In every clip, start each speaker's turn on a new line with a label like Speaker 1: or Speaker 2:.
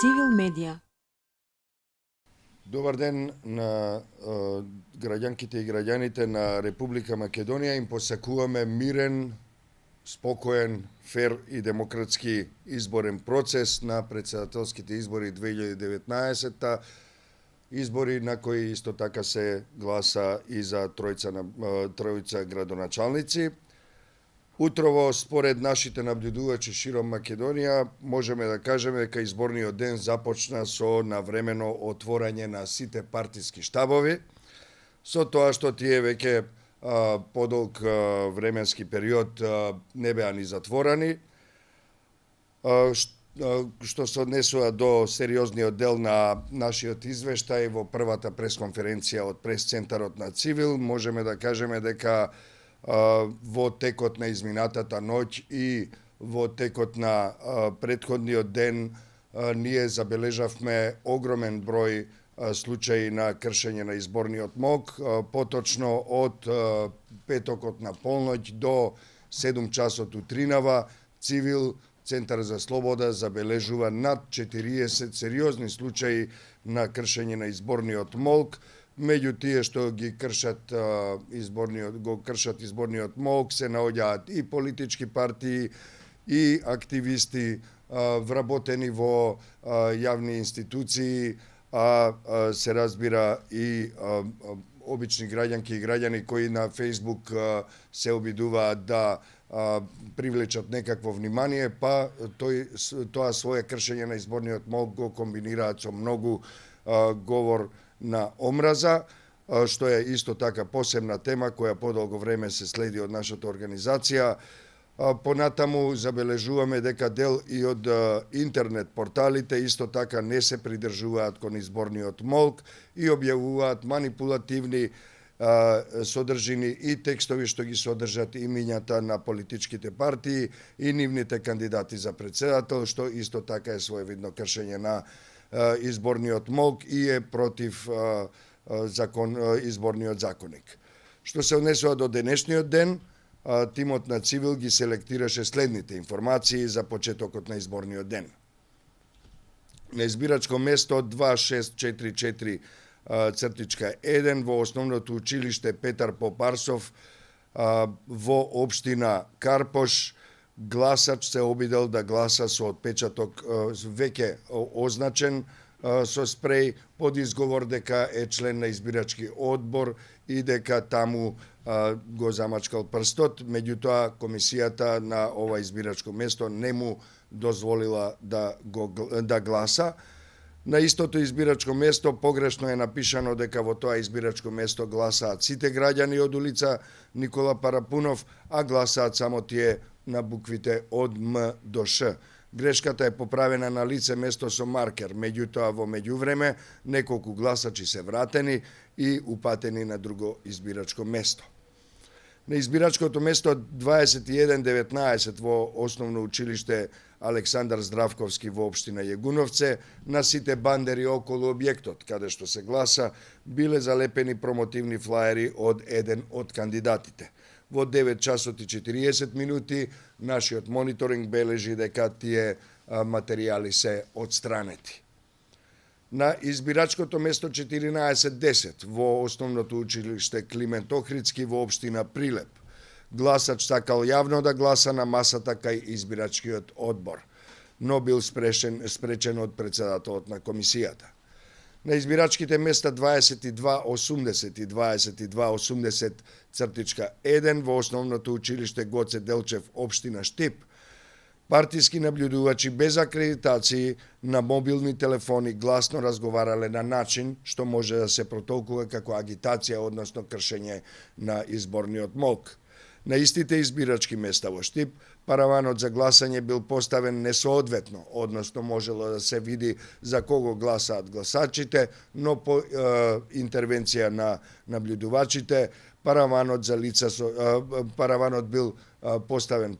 Speaker 1: Цивил медија.
Speaker 2: Добар ден на граѓанките и граѓаните на Република Македонија. Им посакуваме мирен, спокоен, фер и демократски изборен процес на председателските избори 2019, избори на кои исто така се гласа и за тројца градоначалници. Утрово, според нашите набљудувачи широм Македонија, можеме да кажеме дека изборниот ден започна со навремено отворање на сите партиски штабови, со тоа што тие веќе подолг временски период не беа ни затворени, што се однесува до сериозниот дел на нашиот извештај во првата пресконференција од пресцентарот на Цивил. Можеме да кажеме дека во текот на изминатата ноќ и во текот на претходниот ден ние забележавме огромен број случаи на кршење на изборниот мок, поточно од петокот на полноќ до 7 часот утринава Цивил, Центар за слобода, забележува над 40 сериозни случаи на кршење на изборниот мок. Меѓу тие што ги кршат изборниот мок се наоѓаат и политички партии и активисти вработени во јавни институции, се разбира и обични граѓанки и граѓани кои на Facebook се обидуваат да привлечат некакво внимание, па тоа свое кршење на изборниот мок го комбинираат со многу говор на омраза, што е исто така посебна тема која подолго време се следи од нашата организација. Понатаму забележуваме дека дел и од интернет порталите исто така не се придржуваат кон изборниот мок и објавуваат манипулативни содржини и текстови што ги содржат имињата на политичките партии и нивните кандидати за председател, што исто така е своевидно кршење на изборниот мок и е против изборниот законник. Што се однесува до денешниот ден, тимот на Цивил ги селектираше следните информации за почетокот на изборниот ден. На избирачко место 2644-1 во основното училиште Петар Попарсов во општина Карпош, гласач се обидел да гласа со отпечаток веќе означен со спреј под изговор дека е член на избирачки одбор и дека таму го замачкал прстот. Меѓутоа, комисијата на ова избирачко место не му дозволила да гласа. На истото избирачко место погрешно е напишано дека во тоа избирачко место гласаат сите граѓани од улица Никола Парапунов, а гласаат само тие на буквите од М до Ш. Грешката е поправена на лице место со маркер, меѓутоа во меѓувреме неколку гласачи се вратени и упатени на друго избирачко место. На избирачкото место 2119 во основно училиште Александар Здравковски во општина Јегуновце, на сите бандери околу објектот каде што се гласа биле залепени промотивни флаери од еден од кандидатите. Во 9 часот и 40 минути нашиот мониторинг бележи дека тие материјали се отстранети. На избирачкото место 1410 во основното училиште Климент Охридски во општина Прилеп, гласач сакал јавно да гласа на масата кај избирачкиот одбор, но бил спречен од председателот на комисијата. На избирачките места 2280 и 2280-1 во основното училиште Гоце Делчев, општина Штип, партиски набљудувачи без акредитации на мобилни телефони гласно разговарале на начин што може да се протолкува како агитација, односно кршење на изборниот мок. На истите избирачки места во Штип, параванот за гласање бил поставен несоодветно, односно можело да се види за кого гласаат гласачите, но по интервенција на набљудувачите, параванот бил поставен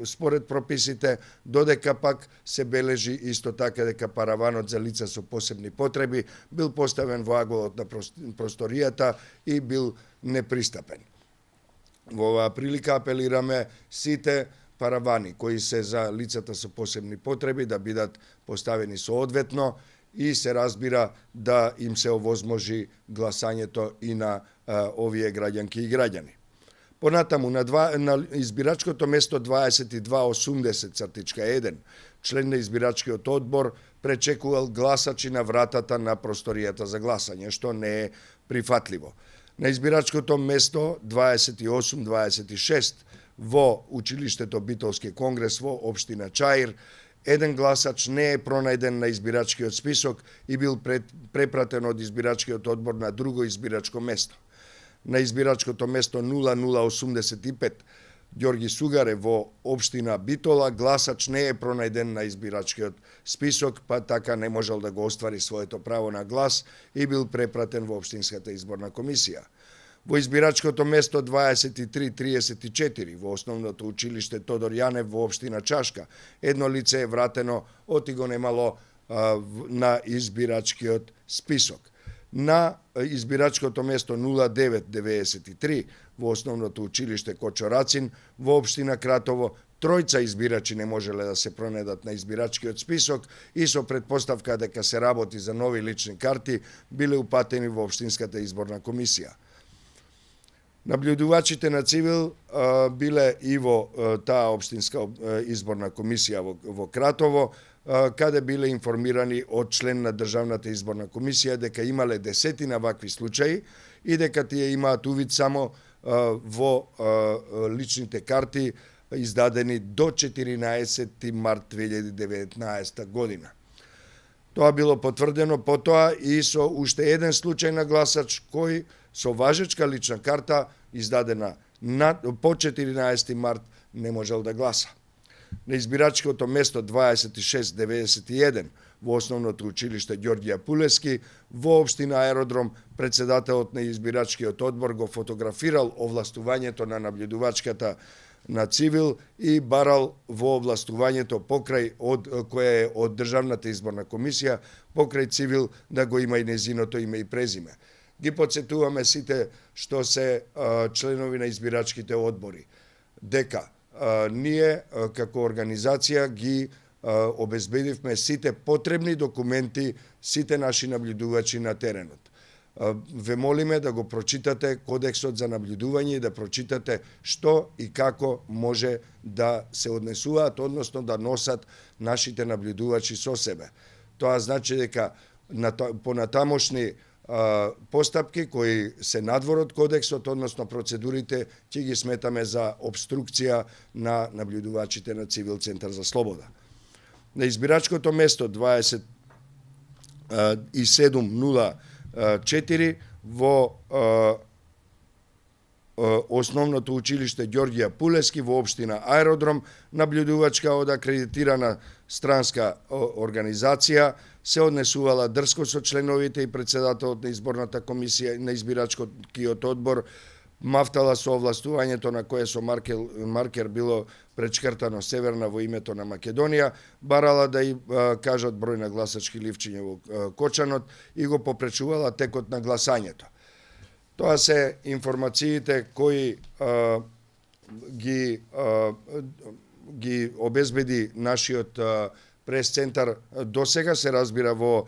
Speaker 2: според прописите, додека пак се бележи исто така дека параванот за лица со посебни потреби бил поставен во аголот на просторијата и бил непристапен. Во оваа прилика апелираме сите паравани кои се за лицата со посебни потреби да бидат поставени соодветно и се разбира да им се овозможи гласањето и на овие граѓанки и граѓани. Понатаму на избирачкото место 2280-1, член на избирачкиот одбор пречекувал гласачи на вратата на просторијата за гласање, што не е прифатливо. На избирачкото место 28-26 во училиштето Битолски конгрес во општина Чаир, еден гласач не е пронајден на избирачкиот список и бил препратен од избирачкиот одбор на друго избирачко место. На избирачкото место 0085 Ѓорги Сугаре во општина Битола, гласач не е пронајден на избирачкиот список, па така не можел да го оствари своето право на глас и бил препратен во општинската изборна комисија. Во избирачкото место 2334 во основното училиште Тодор Јанев во општина Чашка, едно лице е вратено од и го немало на избирачкиот список. На избирачкото место 0993 во основното училиште Кочо Рацин во општина Кратово, тројца избирачи не можеле да се пронајдат на избирачкиот список и со предпоставка дека се работи за нови лични карти биле упатени во општинската изборна комисија. Наблюдувачите на Цивил биле и во таа општинска изборна комисија во Кратово, каде биле информирани од член на Државната изборна комисија дека имале десетина вакви случаи и дека тие имаат увид само во личните карти издадени до 14 март 2019 година. Тоа било потврдено потоа и со уште еден случај на гласач кој со важечка лична карта издадена по 14 март не можел да гласа. На избирачкото место 2691 во основното училиште Ѓорѓија Пулески во општина Аеродром, председателот на избирачкиот одбор го фотографирал овластувањето на наблюдувачката на Цивил и барал во овластувањето кое е од Државната изборна комисија покрај Цивил да го има и незиното име и презиме. Ги подсетуваме сите што се членови на избирачките одбори дека ние како организација ги обезбедивме сите потребни документи, сите наши наблюдувачи на теренот. Ве молиме да го прочитате Кодексот за наблюдување и да прочитате што и како може да се однесуваат, односно да носат нашите наблюдувачи со себе. Тоа значи дека понатамошни постапки кои се надвор од кодексот, односно процедурите, ќе ги сметаме за обструкција на наблюдувачите на Цивил Центар за слобода. На избирачкото место 2704 во основното училиште Ѓорѓија Пулески во општина Аеродром, наблюдувачка од акредитирана странска организација се однесувала дрско со членовите и председателот на изборната комисија на избирачкиот одбор, мафтала со овластувањето на кое со маркер било пречкртано Северна во името на Македонија, барала да и кажат број на гласачки ливчиња во кочанот и го попречувала текот на гласањето. Тоа се информациите кои ги обезбеди нашиот прес-центар досега, се разбира во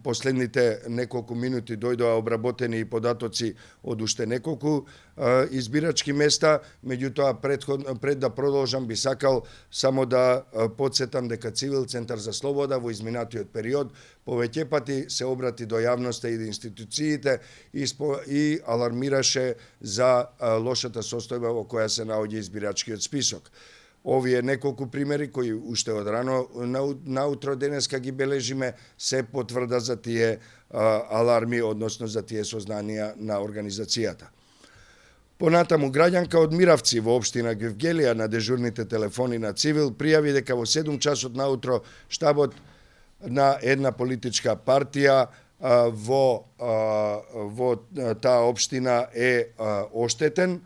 Speaker 2: последните неколку минути дојдоа обработени и податоци од уште неколку избирачки места, меѓутоа пред да продолжам би сакал само да подсетам дека Цивил Центар за слобода во изминатиот период повеќе пати се обрати до јавноста и до институциите и алармираше за лошата состојба во која се наоѓа избирачкиот список. Овие неколку примери кои уште од рано наутро денеска ги бележиме се потврда за тие аларми, односно за тие сознанија на организацијата. Понатаму граѓанка од Миравци во општина Гевгелија на дежурните телефони на Цивил пријави дека во 7 часот наутро штабот на една политичка партија во таа општина е оштетен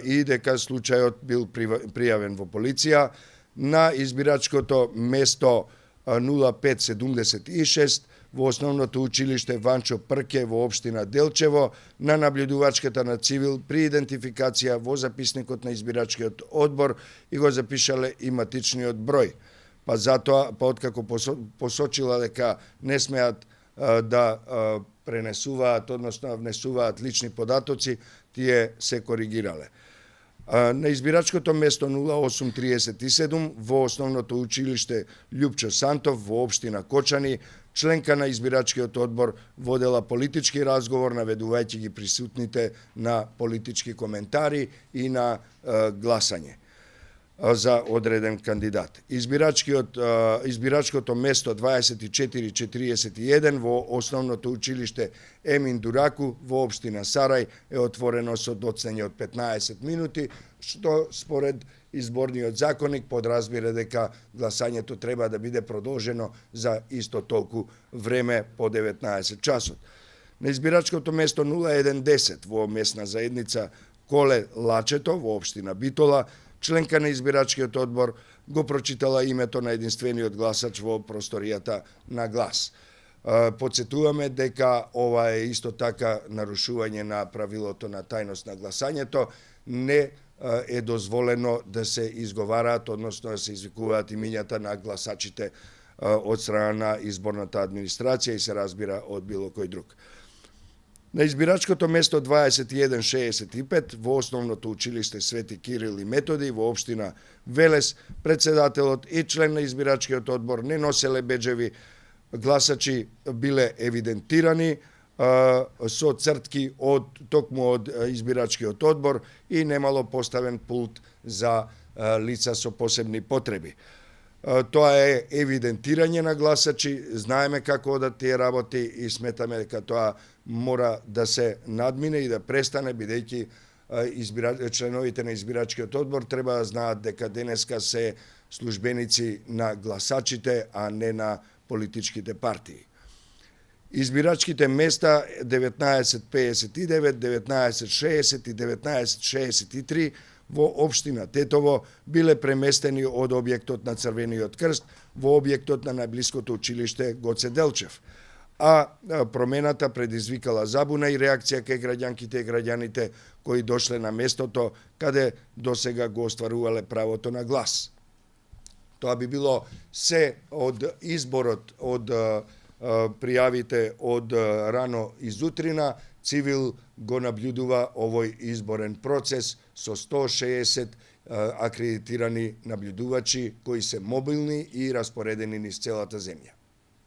Speaker 2: и дека случајот бил пријавен во полиција. На избирачкото место 0576 во основното училиште Ванчо Прке во општина Делчево на наблюдувачката на цивил при идентификација во записникот на избирачкиот одбор и го запишале и матичниот број. Па затоа, откако посочила дека не смеат да пренесуваат, односно внесуваат лични податоци, тие се коригирале. На избирачкото место 0837 во основното училиште Љупчо Сантов во општина Кочани, членка на избирачкиот одбор водела политички разговор, наведувајќи ги присутните на политички коментари и на гласање за одреден кандидат. Избирачкото место 2441 во основното училиште Емин Дураку во општина Сарај е отворено со доцнење од 15 минути, што според изборниот законник подразбира дека гласањето треба да биде продолжено за исто толку време по 19 часот. На избирачкото место 0110 во местна заедница Коле Лачето во општина Битола, членка на избирачкиот одбор го прочитала името на единствениот гласач во просторијата на глас. Подсетуваме дека ова е исто така нарушување на правилото на тајност на гласањето. Не е дозволено да се изговараат, односно да се извикуваат имињата на гласачите од страна на изборната администрација и се разбира од било кој друг. На избирачкото место 2165 во основното училиште Свети Кирил и Методи во општина Велес, председателот и член на избирачкиот одбор не носеле беџеви, гласачи биле евидентирани со цртки токму од избирачкиот одбор и немало поставен пулт за лица со посебни потреби. Тоа е евидентирање на гласачи, знаеме како одат тие работи и сметаме дека тоа мора да се надмине и да престане, бидејќи членовите на избирачкиот одбор треба да знаат дека денеска се службеници на гласачите, а не на политичките партии. Избирачките места 1959, 1960 и 1963 во општина Тетово биле преместени од објектот на Црвениот крст во објектот на најблиското училиште Гоце Делчев. А промената предизвикала забуна и реакција кај граѓанките и граѓаните кои дошле на местото каде досега го остварувале правото на глас. Тоа би било се од изборот, од пријавите од рано изутрина. Цивил го наблюдува овој изборен процес со 160 акредитирани наблюдувачи кои се мобилни и распоредени низ целата земја.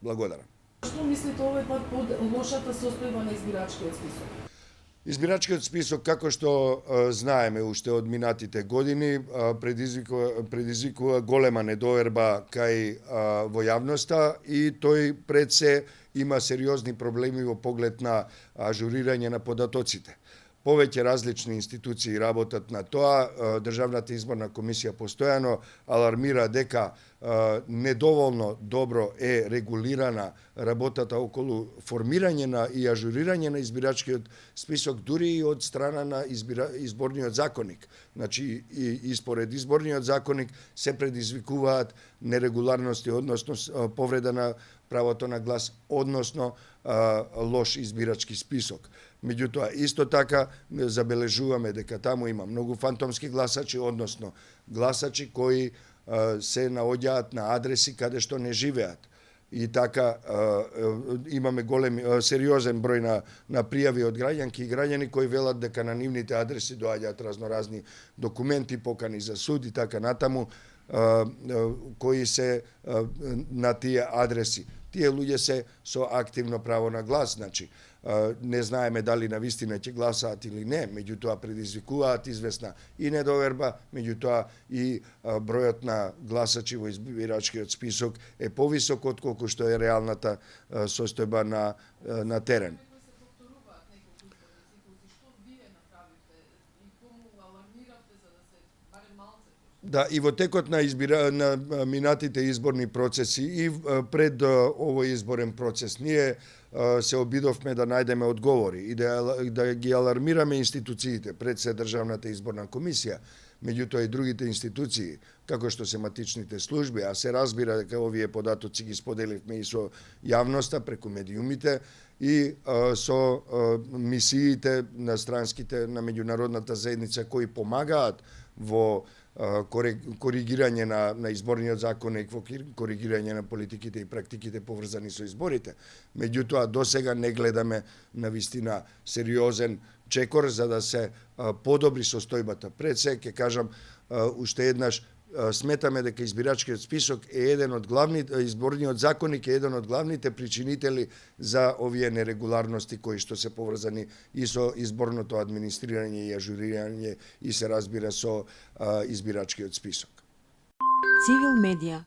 Speaker 2: Благодарам.
Speaker 1: Што мислите овој пат под лошата состојба на избирачкиот список?
Speaker 2: Избирачкиот список, како што знаеме уште од минатите години, предизвикува голема недоверба кај во јавноста и тој пред се има сериозни проблеми во поглед на ажурирање на податоците. Повеќе различни институции работат на тоа. Државната изборна комисија постојано алармира дека недоволно добро е регулирана работата околу формирање на и ажурирање на избирачкиот список, дури и од страна на изборниот законник. Значи, и според изборниот законник се предизвикуваат нерегуларности, односно повреда на правото на глас, односно лош избирачки список. Меѓутоа, исто така забележуваме дека таму има многу фантомски гласачи, односно гласачи кои се наоѓаат на адреси каде што не живеат. И така имаме сериозен број на пријави од граѓанки и граѓани кои велат дека на нивните адреси доаѓаат разноразни документи, покани за суд и така натаму, кои се на тие адреси. Тие луѓе се со активно право на глас, значи не знаеме дали навистина ќе гласаат или не, меѓутоа предизвикуваат известна и недоверба, меѓутоа и бројот на гласачи во избирачкиот список е повисок отколку што е реалната состојба на терен. Да, и во текот на минатите изборни процеси и пред овој изборен процес ние се обидовме да најдеме одговори и да ги алармираме институциите, пред се Државната изборна комисија, меѓутоа и другите институции, како што се матичните служби, а се разбира дека овие податоци ги споделивме и со јавноста преку медиумите и со мисиите на странските на меѓународната заедница кои помагаат во коригирање на изборниот законник, во коригирање на политиките и практиките поврзани со изборите. Меѓутоа, досега не гледаме на вистина сериозен чекор за да се подобри состојбата. Пред се, ќе кажам уште еднаш, сметаме дека избирачкиот список е еден од главните, изборниот законник е еден од главните причинители за овие нерегуларности кои што се поврзани и со изборното администрирање и ажурирање и се разбира со избирачкиот список.
Speaker 3: Цивил медија